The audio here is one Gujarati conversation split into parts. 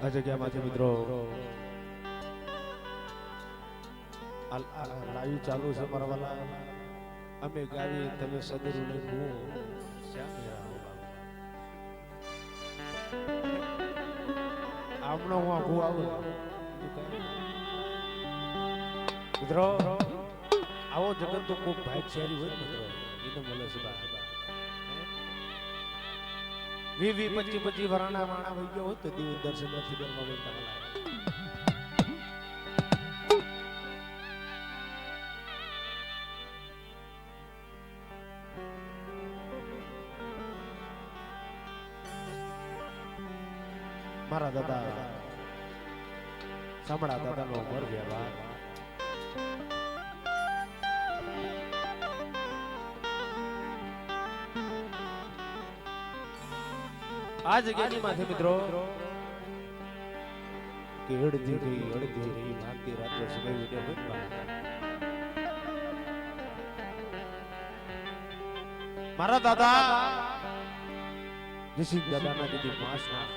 આ જગ્યામાંથી મિત્રો લાઈવ ચાલુ છે મારા વાલા. અમે ગાવી તમે સદરૂ ને હું આમનો હું આખું આવું મિત્રો. આવો જગત તો કોઈ ભાઈચારી હોય મિત્રો એને મળે છે. 20-25 વરાણા વાણા વહી ગયો હોય તો દિવ્ય દર્શન નથી કરવા મળતા. મારા દાદા સાંભળા દાદાનો ઉમર વ્યવહાર આ જગ્યાની માથે મિત્રો કે અડધી રહી ભાગતી રાત્રે સમય વિડિયો બનવા. મારા દાદા જસિક દાદાના દીદી માસના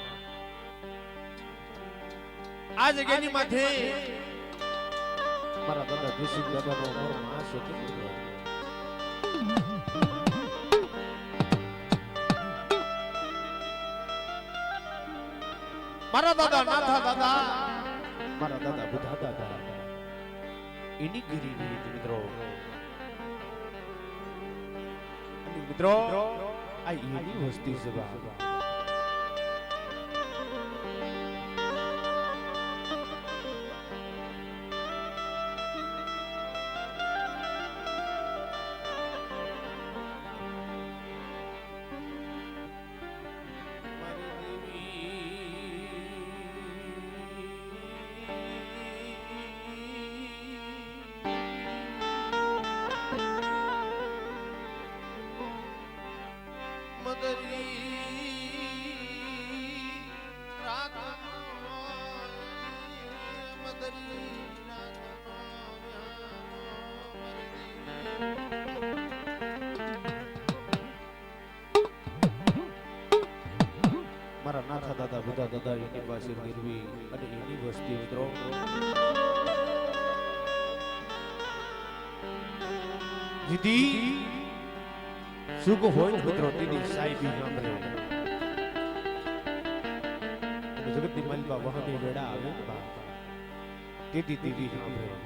આ જગ્યાની માથે મારા દાદા જસિક દાદાનો ઉમર માસ હતો. મારા દાદા નાથા દાદા મારા દાદા બુધા દાદા એની ગીરી મિત્રો. મિત્રો આ એની વસ્તી છે. મારા નાથા દાદા બુધા દાદા એની પાસે ગીરવી અને એની વસ્તી મિત્રો. દીદી સુખ હોય મિત્રો દીદી સાહેબી સાંભળે. જગતની માલિકા વહની વેડા આવે દીદી દીદી સાંભળે.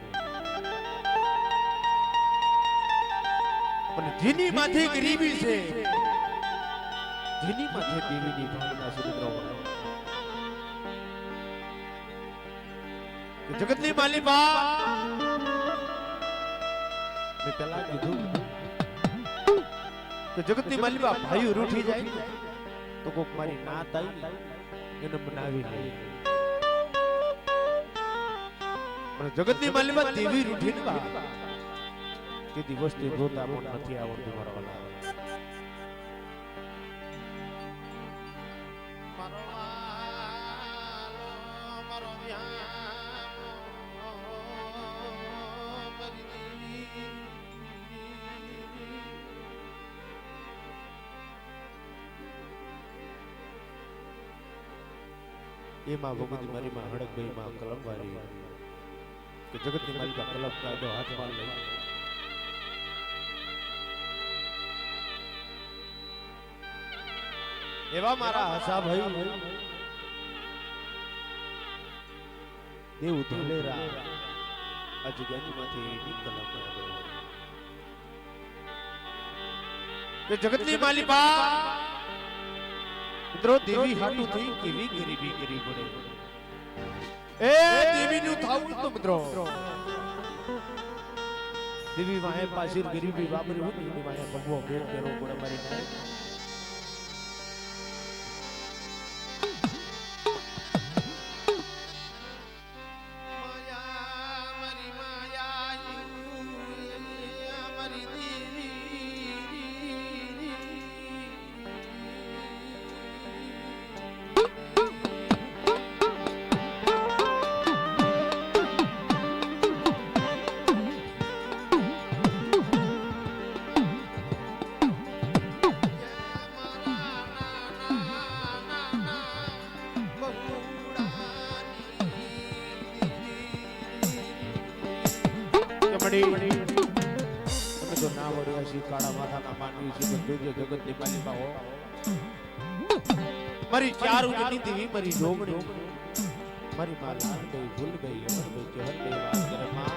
અને જેની માથે ગરીબી છે જેની માથે દેવીની ભાવના છે મિત્રો. જગતની માલિકા મેં પેલા કીધું કે જગતની માલિકા ભાઈઓ રૂઠી જાય તો કોક મારી નાત આવી એને બનાવી લે. પણ જગતની માલિકા દેવી રૂઠી ને તે દિવસથી જોતા પણ નથી આવડતું મારા વાલા. એમાં ભગવતી મારી માં હડકભાઈ માં કલમ વાળી કે જગતની મારી માં કલમ કાયદો હાથમાં લઈ એવા મારા હસા ભાઈ દેવ ધોલેરા આ જગ્યાની માંથી કલમ કે જગતની માલિકા મિત્રો દેવી હાટુ થઈ કેવી ગરીબી કરી પડે. એ દેવી નું થાવું તો મિત્રો દેવી વાહે પાછળ ગરીબી વાપરી હોય ને વાહે ભગવો ભેટ કરવો પડે મારી ને. કમડી તમે તો ના વળ્યા છે કાળા માથાના માનવી છે બધું જે જગતની માલિકા હો મારી ચાર ઉજની દેવી મારી જોગણી મારી મારી ગઈ ભૂલ ગઈ અમર ગઈ જહર ગઈ વાત કરે માં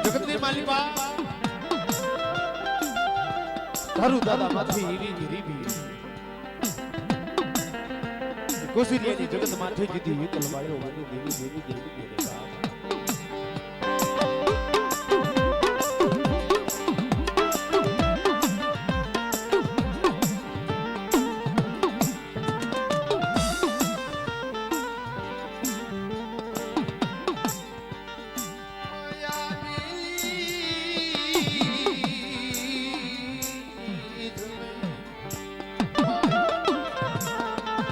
જગતની માલિકા તારું દાદા માંથી હીરી ગીરી કોસિલિયાની જગત માથે જીતી વિકલ વાળો વાળી દેવી દેવી દેવી દેવી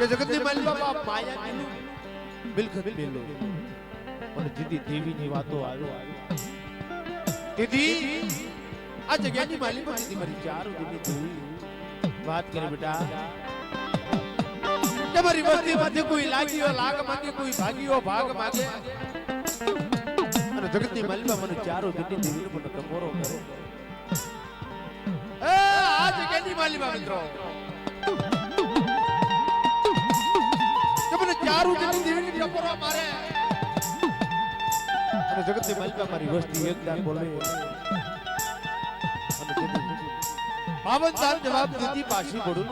જગતની માલિકા બાપ માયા કીધું બિલખત બેલો અને દીદી દેવીની વાતો આવ્યો દીદી આ જગ્યાની માલિકા દીદી મારી ચારો દીદી તું વાત કરે બેટા તમારી વસ્તી માંથી કોઈ લાગ્યો લાગ માંગે કોઈ ભાગ્યો ભાગ માંગે અને જગતની માલિકા મને ચારો દીદી દેવીનો મને કમોરો કરો એ આ જગ્યાની માલિકા મિત્રો ચારું જની દેવીની ટપોરા મારે અને જગતની માલિકા મારી વસ્તી એકદાન બોલે અને બાબતદાર જવાબ દીધી પાછી બોડું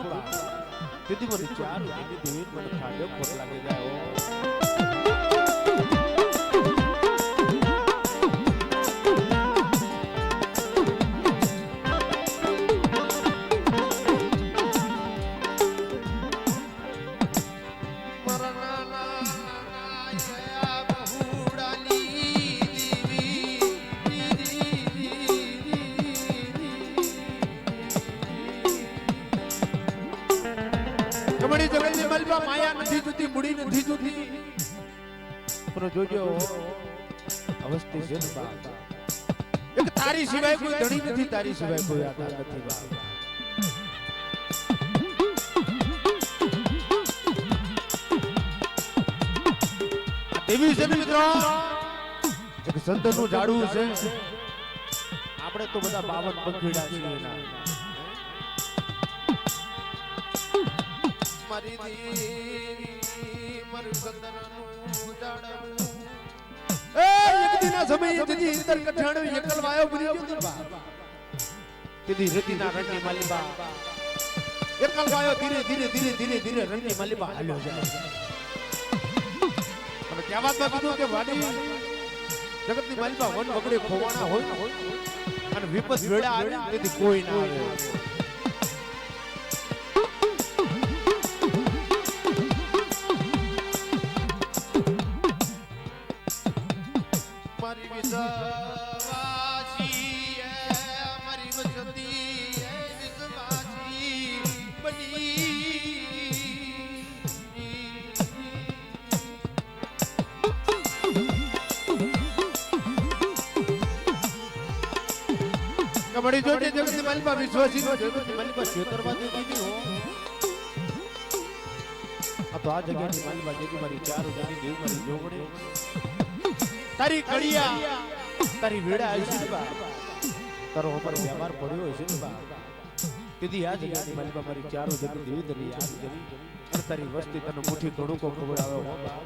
દીધી મને ચારું જની દેવી મને ખાડે ખોટ લાગી જાય કમડી જગતની માલિકા માયા નથી જુતી મુડી નથી જુતી પણ જોજો અવસ્થિત છે ને બા એક તારી સિવાય કોઈ ધણી નથી તારી સિવાય કોઈ આધાર નથી બા દેવી છે મિત્રો એક સંતનું ઝાડું છે આપણે તો બધા 52 પંખીડા છીએ એના મારી દેવી મારું સંતનું ઝાડું એ એક દિના સમયે દીદી ઇન્દર કઠાણો એકલ વાયો બની ગયો બા દીદી રતિના રણની માલિકા એકલ વાયો ધીરે ધીરે ધીરે ધીરે ધીરે રણની માલિકા હાલ્યો જાય क्या बात में कીધું કે વાડી જગતની માલિકા વન વગડે ખોવાણા હોય અને વિપત વેડા આવે તેથી કોઈ ના આવે મારી વિશ્વાસી મારી વસતી વિશ્વાસી બની કબડી જોડે જગતની માલિકા વિશ્વાસી નો જગતની માલિકા છેતરવાદી દીધી હો આ તો આ જગ્યાની માલિકા જેથી મારી ચારો જની દેવ મારી જોગડે તારી કડિયા તારી વેડા આવી છે બા તારો ઉપર વ્યવહાર પડ્યો છે ને બા દીદી આ જગ્યાની માલિકા મારી ચારો જની દેવી દરી યાદ કરી અને તારી વસ્તી તને મુઠ્ઠી ઘણું કો ખવડાવે હો બા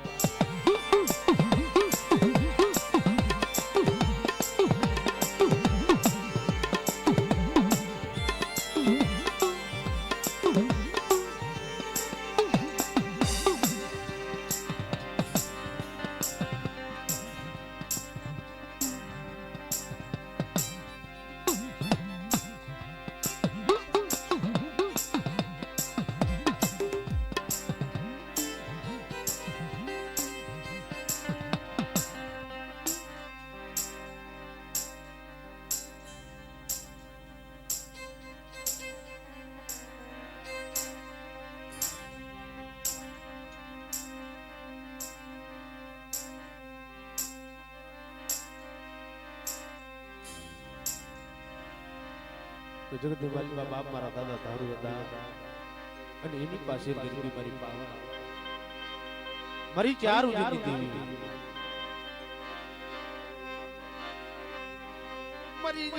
તો જગતની માલિકા બાપ મારા દાદા ધારુ હતા અને એની પાસે ગરીબી મારી પાવા મારી ચાર ઉજળી દેવી મારી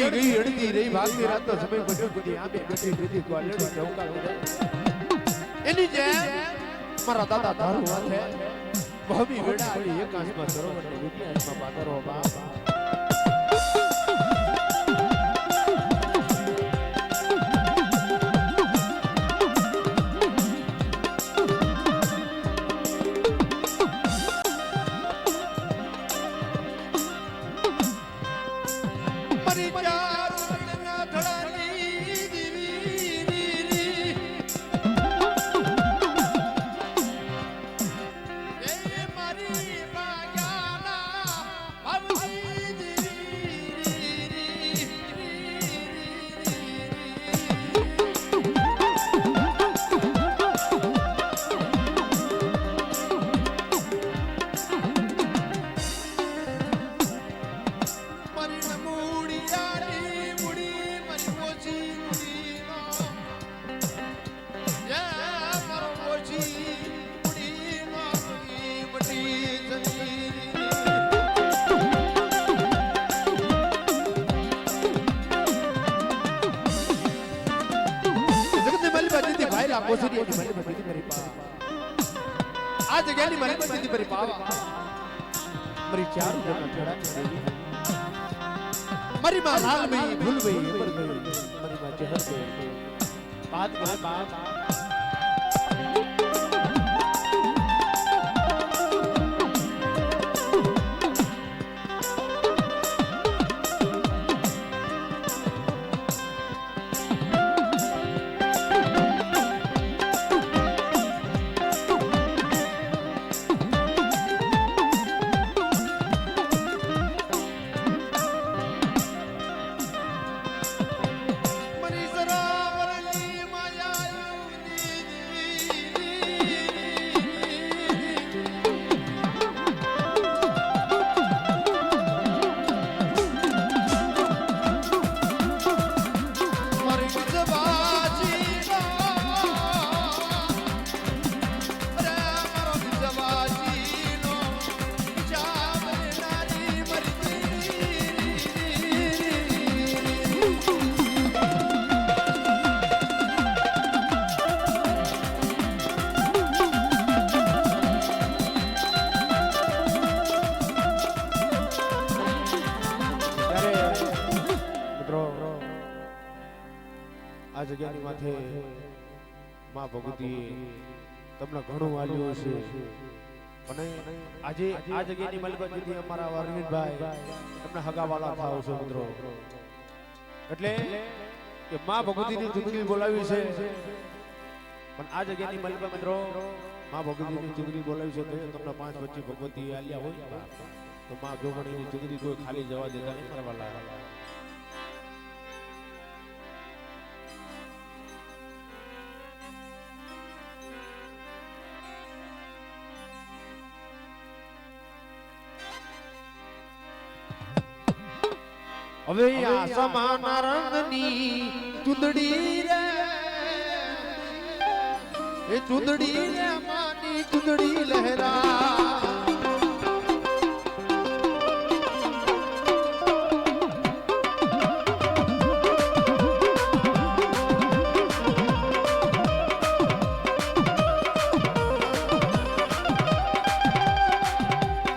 જડી એડતી રહી ભાગતી રાત સમય બન્યો બધી આંબે બેઠી બેઠી ક્વોલિટી ચૌકા એની જેમ મારા દાદા ધારુ હાથે ભમી વેડા આવી એકાંશમાં સરોવર ને વિદ્યાસમાં પાદરો બાપ આ જગ્યાની મારી પાસે પરી પાવા મારી ચાર જણા છડા દેવી મારી માં લાલ ગઈ ભૂલ ગઈ એબર ગઈ મારી માં જહર ગઈ બાત કરે બાપ આ જગ્યાની માથે માં ભગવતી તમને ઘણું આલ્યું છે અને આજે આ જગ્યાની મલબતથી અમારા અરવિંદભાઈ તમને હગાવાલા થાવ છો મિત્રો એટલે કે માં ભગવતીની ચુંદડી બોલાવી છે પણ આ જગ્યાની મલબત મિત્રો માં ભગવતીની ચુંદડી બોલાવી છે તો તમને પાંચ વચ્ચે ભગવતી આલ્યા હોય તો માં ગોગણીની ચુંદડી કોઈ ખાલી જવા દેતા નહીં કરવાલા હવે આ સમાના રંગની ચુંદડી રે એ ચુંદડી રે માની ચુંદડી લહેરા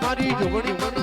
મારી જોગણી